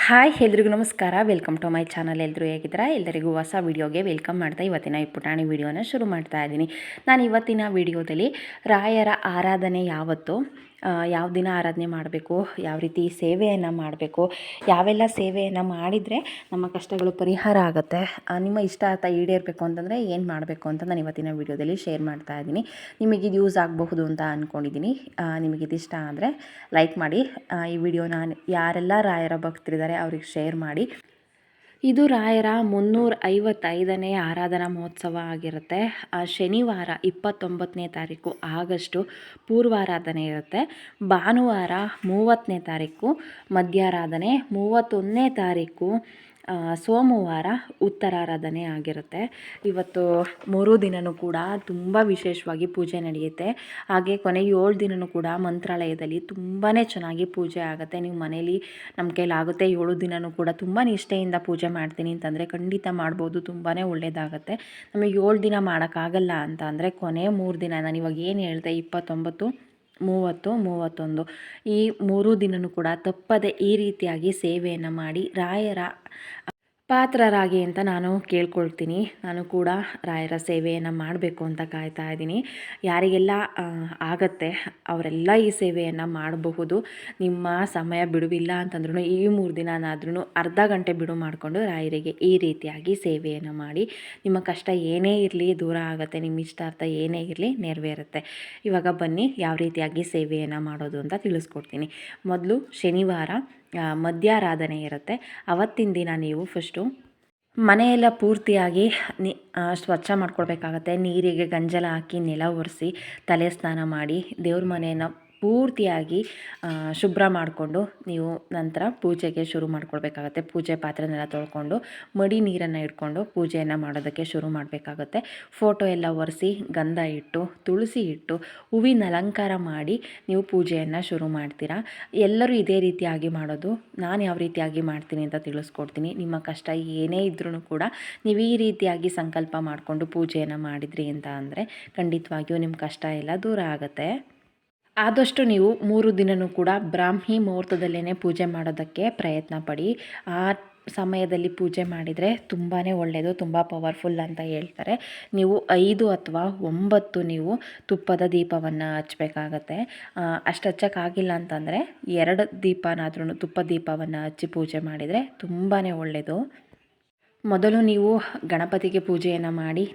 Hi ಎಲ್ರಿಗೂ ನಮಸ್ಕಾರ. Welcome to my channel. ಎಲ್ಲರೂ ಹೇಗಿದ್ದೀರಾ? ಎಲ್ಲರಿಗೂ ಹೊಸ ವಿಡಿಯೋಗೆ ವೆಲ್ಕಮ್ ಮಾಡ್ತಾ ಇವತ್ತಿನ ಈ ಪುಟಾಣಿ ವಿಡಿಯೋನ ಶುರು ಮಾಡ್ತಾ ಇದ್ದೀನಿ. ನಾನು ಇವತ್ತಿನ ವಿಡಿಯೋದಲ್ಲಿ ರಾಯರ ಆರಾಧನೆ ಯಾವತ್ತು, ಯಾವ ದಿನ ಆರಾಧನೆ ಮಾಡಬೇಕು, ಯಾವ ರೀತಿ ಸೇವೆಯನ್ನು ಮಾಡಬೇಕು, ಯಾವೆಲ್ಲ ಸೇವೆಯನ್ನು ಮಾಡಿದರೆ ನಮ್ಮ ಕಷ್ಟಗಳು ಪರಿಹಾರ ಆಗುತ್ತೆ, ನಿಮ್ಮ ಇಷ್ಟಾರ್ಥ ಈಡೇರಬೇಕು ಅಂತಂದರೆ ಏನು ಮಾಡಬೇಕು ಅಂತ ನಾನು ಇವತ್ತಿನ ವಿಡಿಯೋದಲ್ಲಿ ಶೇರ್ ಮಾಡ್ತಾ ಇದ್ದೀನಿ. ನಿಮಗಿದು ಯೂಸ್ ಆಗಬಹುದು ಅಂತ ಅಂದ್ಕೊಂಡಿದ್ದೀನಿ. ನಿಮಗಿದು ಇಷ್ಟ ಆದರೆ ಲೈಕ್ ಮಾಡಿ. ಈ ವಿಡಿಯೋನ ಯಾರೆಲ್ಲ ರಾಯರ ಭಕ್ತರಿದ್ದಾರೆ ಅವ್ರಿಗೆ ಶೇರ್ ಮಾಡಿ. ಇದು ರಾಯರ 355ನೇ ಆರಾಧನಾ ಮಹೋತ್ಸವ ಆಗಿರುತ್ತೆ. ಶನಿವಾರ 29ನೇ ತಾರೀಕು ಆಗಸ್ಟು ಪೂರ್ವಾರಾಧನೆ ಇರುತ್ತೆ. ಭಾನುವಾರ 30ನೇ ತಾರೀಕು ಮಧ್ಯಾರಾಧನೆ, 31ನೇ ತಾರೀಕು ಸೋಮವಾರ ಉತ್ತರಾರಾಧನೆ ಆಗಿರುತ್ತೆ. ಇವತ್ತು 3 ದಿನವೂ ಕೂಡ ತುಂಬ ವಿಶೇಷವಾಗಿ ಪೂಜೆ ನಡೆಯುತ್ತೆ. ಹಾಗೆ ಕೊನೆ 7 ದಿನವೂ ಕೂಡ ಮಂತ್ರಾಲಯದಲ್ಲಿ ತುಂಬಾ ಚೆನ್ನಾಗಿ ಪೂಜೆ ಆಗುತ್ತೆ. ನೀವು ಮನೇಲಿ ನಮ್ಮ ಕೈಲಾಗುತ್ತೆ 7 ದಿನವೂ ಕೂಡ ತುಂಬ ನಿಷ್ಠೆಯಿಂದ ಪೂಜೆ ಮಾಡ್ತೀನಿ ಅಂತಂದರೆ ಖಂಡಿತ ಮಾಡ್ಬೋದು. ತುಂಬಾ ಒಳ್ಳೆಯದಾಗತ್ತೆ. ನಮಗೆ 7 ದಿನ ಮಾಡೋಕ್ಕಾಗಲ್ಲ ಅಂತ ಅಂದರೆ ಕೊನೆ 3 ದಿನ, ನಾನು ಇವಾಗ ಏನು ಹೇಳಿದೆ 29, 30, 31 ಈ 3 ದಿನವೂ ಕೂಡ ತಪ್ಪದೆ ಈ ರೀತಿಯಾಗಿ ಸೇವೆಯನ್ನು ಮಾಡಿ ರಾಯರ ಪಾತ್ರರಾಗಿ ಅಂತ ನಾನು ಕೇಳ್ಕೊಳ್ತೀನಿ. ನಾನು ಕೂಡ ರಾಯರ ಸೇವೆಯನ್ನು ಮಾಡಬೇಕು ಅಂತ ಕಾಯ್ತಾ ಇದ್ದೀನಿ. ಯಾರಿಗೆಲ್ಲ ಆಗತ್ತೆ ಅವರೆಲ್ಲ ಈ ಸೇವೆಯನ್ನು ಮಾಡಬಹುದು. ನಿಮ್ಮ ಸಮಯ ಬಿಡುವಿಲ್ಲ ಅಂತಂದ್ರೂ ಈ 3 ದಿನನಾದ್ರೂ ಅರ್ಧ ಗಂಟೆ ಬಿಡು ಮಾಡಿಕೊಂಡು ರಾಯರಿಗೆ ಈ ರೀತಿಯಾಗಿ ಸೇವೆಯನ್ನು ಮಾಡಿ. ನಿಮ್ಮ ಕಷ್ಟ ಏನೇ ಇರಲಿ ದೂರ ಆಗುತ್ತೆ, ನಿಮ್ಮ ಇಷ್ಟಾರ್ಥ ಏನೇ ಇರಲಿ ನೆರವೇರುತ್ತೆ. ಇವಾಗ ಬನ್ನಿ ಯಾವ ರೀತಿಯಾಗಿ ಸೇವೆಯನ್ನು ಮಾಡೋದು ಅಂತ ತಿಳಿಸ್ಕೊಡ್ತೀನಿ. ಮೊದಲು ಶನಿವಾರ ಮಧ್ಯಾರಾಧನೆ ಇರುತ್ತೆ. ಅವತ್ತಿನ ದಿನ ನೀವು ಫಸ್ಟು ಮನೆಯೆಲ್ಲ ಪೂರ್ತಿಯಾಗಿ ಸ್ವಚ್ಛ ಮಾಡ್ಕೊಳ್ಬೇಕಾಗತ್ತೆ. ನೀರಿಗೆ ಗಂಜಲ ಹಾಕಿ ನೆಲ ಒರೆಸಿ ತಲೆ ಸ್ನಾನ ಮಾಡಿ ದೇವ್ರ ಮನೆಯನ್ನು ಪೂರ್ತಿಯಾಗಿ ಶುಭ್ರ ಮಾಡಿಕೊಂಡು ನೀವು ನಂತರ ಪೂಜೆಗೆ ಶುರು ಮಾಡ್ಕೊಳ್ಬೇಕಾಗತ್ತೆ. ಪೂಜೆ ಪಾತ್ರೆನೆಲ್ಲ ತೊಳ್ಕೊಂಡು ಮಡಿ ನೀರನ್ನು ಇಟ್ಕೊಂಡು ಪೂಜೆಯನ್ನು ಮಾಡೋದಕ್ಕೆ ಶುರು ಮಾಡಬೇಕಾಗತ್ತೆ. ಫೋಟೋ ಎಲ್ಲ ಒರೆಸಿ ಗಂಧ ಇಟ್ಟು ತುಳಸಿ ಇಟ್ಟು ಹೂವಿನ ಅಲಂಕಾರ ಮಾಡಿ ನೀವು ಪೂಜೆಯನ್ನು ಶುರು ಮಾಡ್ತೀರಾ. ಎಲ್ಲರೂ ಇದೇ ರೀತಿಯಾಗಿ ಮಾಡೋದು. ನಾನು ಯಾವ ರೀತಿಯಾಗಿ ಮಾಡ್ತೀನಿ ಅಂತ ತಿಳಿಸ್ಕೊಡ್ತೀನಿ. ನಿಮ್ಮ ಕಷ್ಟ ಏನೇ ಇದ್ರೂ ಕೂಡ ನೀವು ಈ ರೀತಿಯಾಗಿ ಸಂಕಲ್ಪ ಮಾಡಿಕೊಂಡು ಪೂಜೆಯನ್ನು ಮಾಡಿದ್ರಿ ಅಂತ ಅಂದರೆ ಖಂಡಿತವಾಗಿಯೂ ನಿಮ್ಮ ಕಷ್ಟ ಎಲ್ಲ ದೂರ ಆಗುತ್ತೆ. ಆದಷ್ಟು ನೀವು 3 ದಿನವೂ ಕೂಡ ಬ್ರಾಹ್ಮಿ ಮುಹೂರ್ತದಲ್ಲೇ ಪೂಜೆ ಮಾಡೋದಕ್ಕೆ ಪ್ರಯತ್ನ ಪಡಿ. ಆ ಸಮಯದಲ್ಲಿ ಪೂಜೆ ಮಾಡಿದರೆ ತುಂಬಾ ಒಳ್ಳೆಯದು, ತುಂಬ ಪವರ್ಫುಲ್ ಅಂತ ಹೇಳ್ತಾರೆ. ನೀವು 5 ಅಥವಾ 9 ನೀವು ತುಪ್ಪದ ದೀಪವನ್ನು ಹಚ್ಚಬೇಕಾಗತ್ತೆ. ಅಷ್ಟು ಹಚ್ಚೋಕ್ಕಾಗಿಲ್ಲ ಅಂತಂದರೆ 2 ದೀಪನಾದ್ರೂ ತುಪ್ಪದ ದೀಪವನ್ನು ಹಚ್ಚಿ ಪೂಜೆ ಮಾಡಿದರೆ ತುಂಬಾ ಒಳ್ಳೆಯದು. ಮೊದಲು ನೀವು ಗಣಪತಿಗೆ ಪೂಜೆಯನ್ನು ಮಾಡಿ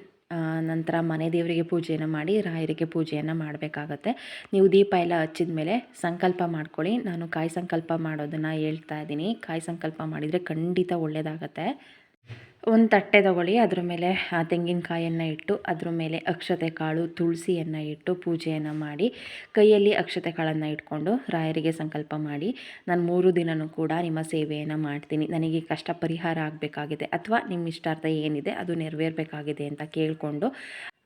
ನಂತರ ಮನೆ ದೇವರಿಗೆ ಪೂಜೆಯನ್ನು ಮಾಡಿ ರಾಯರಿಗೆ ಪೂಜೆಯನ್ನು ಮಾಡಬೇಕಾಗತ್ತೆ. ನೀವು ದೀಪ ಎಲ್ಲ ಹಚ್ಚಿದ ಮೇಲೆ ಸಂಕಲ್ಪ ಮಾಡ್ಕೊಳ್ಳಿ. ನಾನು ಕಾಯಿ ಸಂಕಲ್ಪ ಮಾಡೋದನ್ನು ಹೇಳ್ತಾ ಇದ್ದೀನಿ. ಕಾಯಿ ಸಂಕಲ್ಪ ಮಾಡಿದರೆ ಖಂಡಿತ ಒಳ್ಳೆಯದಾಗತ್ತೆ. ಒಂದು ತಟ್ಟೆ ತಗೊಳ್ಳಿ, ಅದ್ರ ಮೇಲೆ ತೆಂಗಿನಕಾಯನ್ನು ಇಟ್ಟು ಅದ್ರ ಮೇಲೆ ಅಕ್ಷತೆ ಕಾಳು ತುಳಸಿಯನ್ನು ಇಟ್ಟು ಪೂಜೆಯನ್ನು ಮಾಡಿ ಕೈಯಲ್ಲಿ ಅಕ್ಷತೆ ಕಾಳನ್ನು ಇಟ್ಕೊಂಡು ರಾಯರಿಗೆ ಸಂಕಲ್ಪ ಮಾಡಿ, ನಾನು 3 ದಿನವೂ ಕೂಡ ನಿಮ್ಮ ಸೇವೆಯನ್ನು ಮಾಡ್ತೀನಿ, ನನಗೆ ಕಷ್ಟ ಪರಿಹಾರ ಆಗಬೇಕಾಗಿದೆ ಅಥವಾ ನಿಮ್ಮ ಇಷ್ಟಾರ್ಥ ಏನಿದೆ ಅದು ನೆರವೇರಬೇಕಾಗಿದೆ ಅಂತ ಕೇಳಿಕೊಂಡು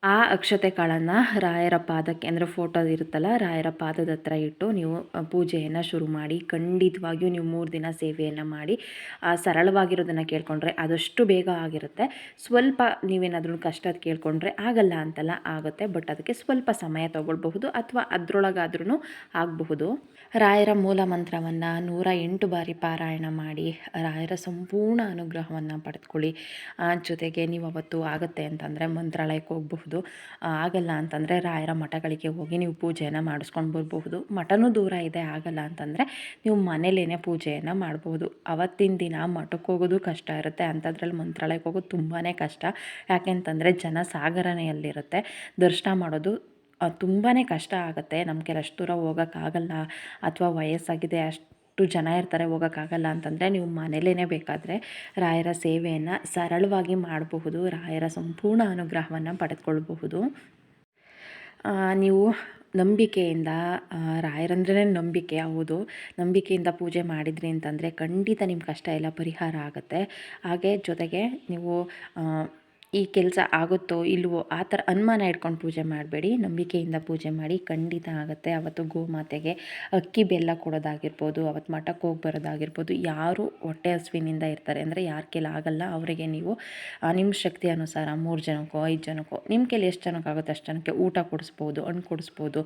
ಆ ಅಕ್ಷತೆ ಕಾಳನ್ನು ರಾಯರ ಪಾದಕ್ಕೆ, ಅಂದರೆ ಫೋಟೋ ಇರುತ್ತಲ್ಲ ರಾಯರ ಪಾದದ ಹತ್ರ ಇಟ್ಟು ನೀವು ಪೂಜೆಯನ್ನು ಶುರು ಮಾಡಿ. ಖಂಡಿತವಾಗಿಯೂ ನೀವು 3 ದಿನ ಸೇವೆಯನ್ನು ಮಾಡಿ ಸರಳವಾಗಿರೋದನ್ನು ಕೇಳಿಕೊಂಡ್ರೆ ಆದಷ್ಟು ಬೇಗ ಆಗಿರುತ್ತೆ. ಸ್ವಲ್ಪ ನೀವೇನಾದ್ರೂ ಕಷ್ಟದ ಕೇಳಿಕೊಂಡ್ರೆ ಆಗಲ್ಲ ಅಂತಲ್ಲ, ಆಗುತ್ತೆ. ಬಟ್ ಅದಕ್ಕೆ ಸ್ವಲ್ಪ ಸಮಯ ತಗೊಳ್ಬಹುದು ಅಥವಾ ಅದರೊಳಗಾದ್ರೂ ಆಗಬಹುದು. ರಾಯರ ಮೂಲ ಮಂತ್ರವನ್ನು 108 ಬಾರಿ ಪಾರಾಯಣ ಮಾಡಿ ರಾಯರ ಸಂಪೂರ್ಣ ಅನುಗ್ರಹವನ್ನು ಪಡೆದುಕೊಳ್ಳಿ. ಜೊತೆಗೆ ನೀವು ಅವತ್ತು ಆಗುತ್ತೆ ಅಂತಂದರೆ ಮಂತ್ರಾಲಯಕ್ಕೆ ಹೋಗಬಹುದು. ಆಗಲ್ಲ ಅಂತಂದರೆ ರಾಯರ ಮಠಗಳಿಗೆ ಹೋಗಿ ನೀವು ಪೂಜೆಯನ್ನು ಮಾಡಿಸ್ಕೊಂಡು ಬರಬಹುದು. ಮಠನೂ ದೂರ ಇದೆ, ಆಗಲ್ಲ ಅಂತಂದರೆ ನೀವು ಮನೇಲೇ ಪೂಜೆಯನ್ನು ಮಾಡಬಹುದು. ಅವತ್ತಿನ ದಿನ ಮಠಕ್ಕೆ ಹೋಗೋದು ಕಷ್ಟ ಇರುತ್ತೆ, ಅಂಥದ್ರಲ್ಲಿ ಮಂತ್ರಾಲಯಕ್ಕೆ ಹೋಗೋದು ತುಂಬಾ ಕಷ್ಟ. ಯಾಕೆಂತಂದರೆ ಜನ ಸಾಗರಣೆಯಲ್ಲಿರುತ್ತೆ, ದರ್ಶನ ಮಾಡೋದು ತುಂಬಾ ಕಷ್ಟ ಆಗುತ್ತೆ. ನಮಗೆ ಅಷ್ಟು ದೂರ ಹೋಗೋಕ್ಕಾಗಲ್ಲ ಅಥವಾ ವಯಸ್ಸಾಗಿದೆ ಅಷ್ಟು ಜನ ಇರ್ತಾರೆ ಹೋಗೋಕ್ಕಾಗಲ್ಲ ಅಂತಂದರೆ ನೀವು ಮನೇಲೇ ಬೇಕಾದರೆ ರಾಯರ ಸೇವೆಯನ್ನು ಸರಳವಾಗಿ ಮಾಡಬಹುದು. ರಾಯರ ಸಂಪೂರ್ಣ ಅನುಗ್ರಹವನ್ನು ಪಡೆದುಕೊಳ್ಬಹುದು. ನೀವು ನಂಬಿಕೆಯಿಂದ, ರಾಯರಂದ್ರೇ ನಂಬಿಕೆ, ಹೌದು, ನಂಬಿಕೆಯಿಂದ ಪೂಜೆ ಮಾಡಿದ್ರಿ ಅಂತಂದರೆ ಖಂಡಿತ ನಿಮ್ಮ ಕಷ್ಟ ಎಲ್ಲ ಪರಿಹಾರ ಆಗುತ್ತೆ. ಹಾಗೆ ಜೊತೆಗೆ ನೀವು ಈ ಕೆಲಸ ಆಗುತ್ತೋ ಇಲ್ವೋ ಆ ಥರ ಅನುಮಾನ ಇಟ್ಕೊಂಡು ಪೂಜೆ ಮಾಡಬೇಡಿ. ನಂಬಿಕೆಯಿಂದ ಪೂಜೆ ಮಾಡಿ, ಖಂಡಿತ ಆಗುತ್ತೆ. ಅವತ್ತು ಗೋಮಾತೆಗೆ ಅಕ್ಕಿ ಬೆಲ್ಲ ಕೊಡೋದಾಗಿರ್ಬೋದು, ಅವತ್ತು ಮಠಕ್ಕೆ ಹೋಗಿ ಬರೋದಾಗಿರ್ಬೋದು. ಯಾರು ಹೊಟ್ಟೆ ಹಸುವಿನಿಂದ ಇರ್ತಾರೆ ಅಂದರೆ ಯಾರ ಕೈಲಿ ಆಗಲ್ಲ ಅವರಿಗೆ ನೀವು ನಿಮ್ಮ ಶಕ್ತಿ ಅನುಸಾರ 3 ಜನಕ್ಕೋ 5 ಜನಕ್ಕೋ ನಿಮ್ಮ ಕೈಲಿ ಎಷ್ಟು ಜನಕ್ಕಾಗುತ್ತೆ ಅಷ್ಟು ಜನಕ್ಕೆ ಊಟ ಕೊಡಿಸ್ಬೋದು, ಹಣ್ಣು ಕೊಡಿಸ್ಬೋದು,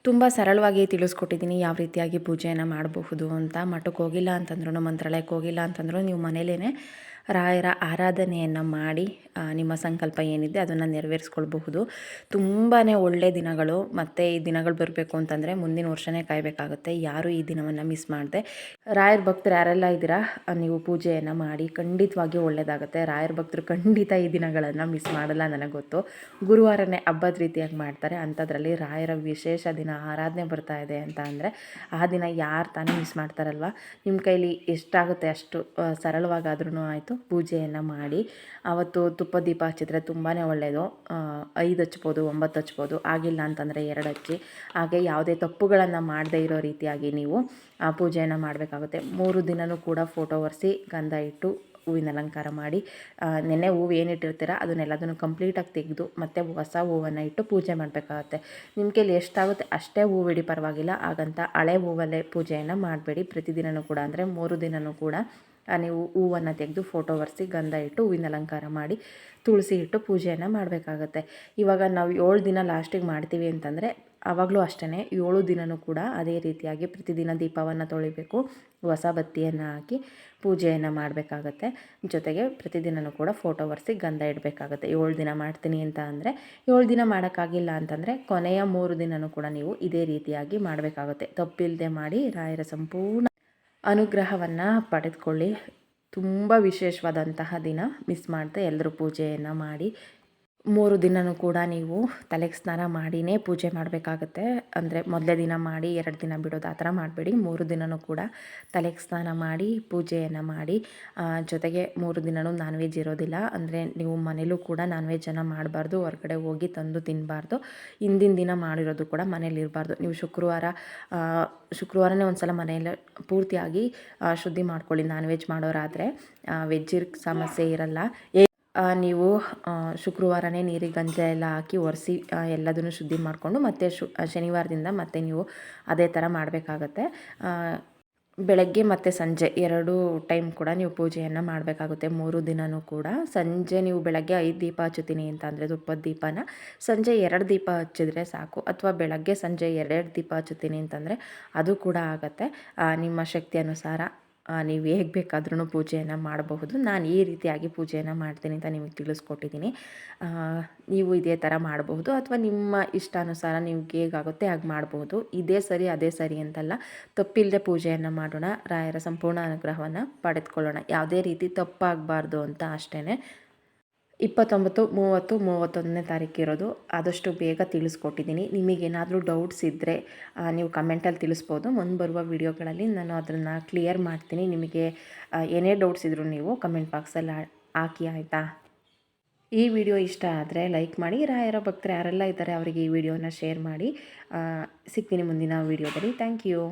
ತುಂಬ ಸರಳವಾಗಿ ತಿಳಿಸ್ಕೊಟ್ಟಿದ್ದೀನಿ ಯಾವ ರೀತಿಯಾಗಿ ಪೂಜೆಯನ್ನು ಮಾಡಬಹುದು ಅಂತ. ಮಠಕ್ಕೆ ಹೋಗಿಲ್ಲ ಅಂತಂದ್ರೂ, ಮಂತ್ರಾಲಯಕ್ಕೆ ಹೋಗಿಲ್ಲ ಅಂತಂದ್ರೂ ನೀವು ಮನೇಲೇ ರಾಯರ ಆರಾಧನೆಯನ್ನು ಮಾಡಿ ನಿಮ್ಮ ಸಂಕಲ್ಪ ಏನಿದೆ ಅದನ್ನು ನೆರವೇರಿಸ್ಕೊಳ್ಬಹುದು. ತುಂಬಾ ಒಳ್ಳೆಯ ದಿನಗಳು. ಮತ್ತು ಈ ದಿನಗಳು ಬರಬೇಕು ಅಂತಂದರೆ ಮುಂದಿನ ವರ್ಷವೇ ಕಾಯಬೇಕಾಗುತ್ತೆ. ಯಾರು ಈ ದಿನವನ್ನು ಮಿಸ್ ಮಾಡದೆ ರಾಯರ ಭಕ್ತರು ಯಾರೆಲ್ಲ ಇದ್ದೀರಾ ನೀವು ಪೂಜೆಯನ್ನು ಮಾಡಿ, ಖಂಡಿತವಾಗಿಯೂ ಒಳ್ಳೆಯದಾಗುತ್ತೆ. ರಾಯರ ಭಕ್ತರು ಖಂಡಿತ ಈ ದಿನಗಳನ್ನು ಮಿಸ್ ಮಾಡಲ್ಲ, ನನಗೆ ಗೊತ್ತು. ಗುರುವಾರನೇ ಹಬ್ಬದ ರೀತಿಯಾಗಿ ಮಾಡ್ತಾರೆ. ಅಂಥದ್ರಲ್ಲಿ ರಾಯರ ವಿಶೇಷ ದಿನ ಆರಾಧನೆ ಬರ್ತಾ ಇದೆ ಅಂತ ಅಂದರೆ ಆ ದಿನ ಯಾರು ತಾನೇ ಮಿಸ್ ಮಾಡ್ತಾರಲ್ವ. ನಿಮ್ಮ ಕೈಲಿ ಎಷ್ಟಾಗುತ್ತೆ ಅಷ್ಟು ಸರಳವಾಗಾದ್ರೂ ಆಯಿತು ಪೂಜೆಯನ್ನು ಮಾಡಿ. ಆವತ್ತು ತುಪ್ಪ ದೀಪ ಹಚ್ಚಿದ್ರೆ ತುಂಬಾ ಒಳ್ಳೆಯದು. 5 ಹಚ್ಬೋದು, 9 ಹಚ್ಬೋದು, ಆಗಿಲ್ಲ ಅಂತಂದರೆ 2 ಹಚ್ಚಿ. ಹಾಗೆ ಯಾವುದೇ ತಪ್ಪುಗಳನ್ನು ಮಾಡದೇ ಇರೋ ರೀತಿಯಾಗಿ ನೀವು ಪೂಜೆಯನ್ನು ಮಾಡಬೇಕಾಗುತ್ತೆ. 3 ದಿನವೂ ಕೂಡ ಫೋಟೋ ಒರೆಸಿ ಗಂಧ ಇಟ್ಟು ಹೂವಿನ ಅಲಂಕಾರ ಮಾಡಿ, ನೆನ್ನೆ ಹೂವು ಏನಿಟ್ಟಿರ್ತೀರ ಅದನ್ನೆಲ್ಲದನ್ನು ಕಂಪ್ಲೀಟಾಗಿ ತೆಗೆದು ಮತ್ತು ಹೊಸ ಹೂವನ್ನು ಇಟ್ಟು ಪೂಜೆ ಮಾಡಬೇಕಾಗತ್ತೆ. ನಿಮ್ಮ ಕೈಲಿ ಎಷ್ಟಾಗುತ್ತೆ ಅಷ್ಟೇ ಹೂವು ಇಡಿ, ಪರವಾಗಿಲ್ಲ. ಹಾಗಂತ ಹಳೆ ಹೂವಲ್ಲೇ ಪೂಜೆಯನ್ನು ಮಾಡಬೇಡಿ. ಪ್ರತಿದಿನವೂ ಕೂಡ ಅಂದರೆ 3 ದಿನವೂ ಕೂಡ ನೀವು ಹೂವನ್ನು ತೆಗೆದು ಫೋಟೋ ಒರೆಸಿ ಗಂಧ ಇಟ್ಟು ಹೂವಿನ ಅಲಂಕಾರ ಮಾಡಿ ತುಳಸಿ ಇಟ್ಟು ಪೂಜೆಯನ್ನು ಮಾಡಬೇಕಾಗತ್ತೆ. ಇವಾಗ ನಾವು 7 ದಿನ ಲಾಸ್ಟಿಗೆ ಮಾಡ್ತೀವಿ ಅಂತಂದರೆ ಆವಾಗಲೂ ಅಷ್ಟೇ 7 ದಿನವೂ ಕೂಡ ಅದೇ ರೀತಿಯಾಗಿ ಪ್ರತಿದಿನ ದೀಪವನ್ನು ತೊಳಿಬೇಕು, ಹೊಸ ಬತ್ತಿಯನ್ನು ಹಾಕಿ ಪೂಜೆಯನ್ನು ಮಾಡಬೇಕಾಗತ್ತೆ. ಜೊತೆಗೆ ಪ್ರತಿದಿನವೂ ಕೂಡ ಫೋಟೋ ಒರೆಸಿ ಗಂಧ ಇಡಬೇಕಾಗತ್ತೆ. 7 ದಿನ ಮಾಡ್ತೀನಿ ಅಂತ ಅಂದರೆ 7 ದಿನ ಮಾಡೋಕ್ಕಾಗಿಲ್ಲ ಅಂತಂದರೆ ಕೊನೆಯ 3 ದಿನವೂ ಕೂಡ ನೀವು ಇದೇ ರೀತಿಯಾಗಿ ಮಾಡಬೇಕಾಗುತ್ತೆ. ತಪ್ಪಿಲ್ಲದೆ ಮಾಡಿ ರಾಯರ ಸಂಪೂರ್ಣ ಅನುಗ್ರಹವನ್ನು ಪಡೆದುಕೊಳ್ಳಿ. ತುಂಬ ವಿಶೇಷವಾದಂತಹ ದಿನ, ಮಿಸ್ ಮಾಡದೆ ಎಲ್ಲರೂ ಪೂಜೆಯನ್ನು ಮಾಡಿ. 3 ದಿನವೂ ಕೂಡ ನೀವು ತಲೆಗೆ ಸ್ನಾನ ಮಾಡಿಯೇ ಪೂಜೆ ಮಾಡಬೇಕಾಗತ್ತೆ. ಅಂದರೆ ಮೊದಲೇ ದಿನ ಮಾಡಿ 2 ದಿನ ಬಿಡೋದು ಆ ಥರ ಮಾಡಬೇಡಿ. 3 ದಿನವೂ ಕೂಡ ತಲೆಗೆ ಸ್ನಾನ ಮಾಡಿ ಪೂಜೆಯನ್ನು ಮಾಡಿ. ಜೊತೆಗೆ 3 ದಿನವೂ ನಾನ್ ವೆಜ್ ಇರೋದಿಲ್ಲ. ಅಂದರೆ ನೀವು ಮನೇಲೂ ಕೂಡ ನಾನ್ ವೆಜ್ಜನ್ನು ಮಾಡಬಾರ್ದು, ಹೊರಗಡೆ ಹೋಗಿ ತಂದು ತಿನ್ನಬಾರ್ದು. ಹಿಂದಿನ ದಿನ ಮಾಡಿರೋದು ಕೂಡ ಮನೇಲಿ ಇರಬಾರ್ದು. ನೀವು ಶುಕ್ರವಾರನೇ ಒಂದು ಸಲ ಮನೆಯಲ್ಲೇ ಪೂರ್ತಿಯಾಗಿ ಶುದ್ಧಿ ಮಾಡ್ಕೊಳ್ಳಿ. ನಾನ್ ವೆಜ್ ಮಾಡೋರಾದರೆ ವೆಜ್ಜಿಗೆ ಸಮಸ್ಯೆ ಇರಲ್ಲ. ನೀವು ಶುಕ್ರವಾರನೇ ನೀರಿಗೆ ಗಂಜಲ ಎಲ್ಲ ಹಾಕಿ ಒರೆಸಿ ಎಲ್ಲದನ್ನು ಶುದ್ಧಿ ಮಾಡಿಕೊಂಡು ಮತ್ತೆ ಶನಿವಾರದಿಂದ ಮತ್ತೆ ನೀವು ಅದೇ ಥರ ಮಾಡಬೇಕಾಗತ್ತೆ. ಬೆಳಗ್ಗೆ ಮತ್ತು ಸಂಜೆ 2 ಟೈಮ್ ಕೂಡ ನೀವು ಪೂಜೆಯನ್ನು ಮಾಡಬೇಕಾಗುತ್ತೆ. 3 ದಿನವೂ ಕೂಡ ಸಂಜೆ ನೀವು ಬೆಳಗ್ಗೆ 5 ದೀಪ ಹಚ್ಚುತ್ತೀನಿ ಅಂತ ಅಂದರೆ ತುಪ್ಪದ ದೀಪನ ಸಂಜೆ 2 ದೀಪ ಹಚ್ಚಿದ್ರೆ ಸಾಕು. ಅಥವಾ ಬೆಳಗ್ಗೆ ಸಂಜೆ 2 ದೀಪ ಹಚ್ಚುತ್ತೀನಿ ಅಂತಂದರೆ ಅದು ಕೂಡ ಆಗುತ್ತೆ. ನಿಮ್ಮ ಶಕ್ತಿ ಅನುಸಾರ ನೀವು ಹೇಗೆ ಬೇಕಾದ್ರೂ ಪೂಜೆಯನ್ನು ಮಾಡಬಹುದು. ನಾನು ಈ ರೀತಿಯಾಗಿ ಪೂಜೆಯನ್ನು ಮಾಡ್ತೀನಿ ಅಂತ ನಿಮಗೆ ತಿಳಿಸ್ಕೊಟ್ಟಿದ್ದೀನಿ. ನೀವು ಇದೇ ಥರ ಮಾಡಬಹುದು ಅಥವಾ ನಿಮ್ಮ ಇಷ್ಟಾನುಸಾರ ನಿಮ್ಗೆ ಹೇಗಾಗುತ್ತೆ ಹಾಗೆ ಮಾಡಬಹುದು. ಇದೇ ಸರಿ ಅದೇ ಸರಿ ಅಂತಲ್ಲ, ತಪ್ಪಿಲ್ಲದೆ ಪೂಜೆಯನ್ನು ಮಾಡೋಣ, ರಾಯರ ಸಂಪೂರ್ಣ ಅನುಗ್ರಹವನ್ನು ಪಡೆದುಕೊಳ್ಳೋಣ. ಯಾವುದೇ ರೀತಿ ತಪ್ಪಾಗಬಾರ್ದು ಅಂತ ಅಷ್ಟೇ. 29, 30, 31ನೇ ತಾರೀಕು ಇರೋದು. ಆದಷ್ಟು ಬೇಗ ತಿಳಿಸ್ಕೊಟ್ಟಿದ್ದೀನಿ. ನಿಮಗೇನಾದರೂ ಡೌಟ್ಸ್ ಇದ್ದರೆ ನೀವು ಕಮೆಂಟಲ್ಲಿ ತಿಳಿಸ್ಬೋದು. ಮುಂಬರುವ ವೀಡಿಯೋಗಳಲ್ಲಿ ನಾನು ಅದನ್ನು ಕ್ಲಿಯರ್ ಮಾಡ್ತೀನಿ. ನಿಮಗೆ ಏನೇ ಡೌಟ್ಸ್ ಇದ್ದರೂ ನೀವು ಕಮೆಂಟ್ ಬಾಕ್ಸಲ್ಲಿ ಹಾಕಿ, ಆಯಿತಾ? ಈ ವಿಡಿಯೋ ಇಷ್ಟ ಆದರೆ ಲೈಕ್ ಮಾಡಿ. ರಾಯರ ಭಕ್ತರು ಯಾರೆಲ್ಲ ಇದ್ದಾರೆ ಅವರಿಗೆ ಈ ವಿಡಿಯೋನ ಶೇರ್ ಮಾಡಿ. ಸಿಗ್ತೀನಿ ಮುಂದಿನ ವೀಡಿಯೋದಲ್ಲಿ. Thank you.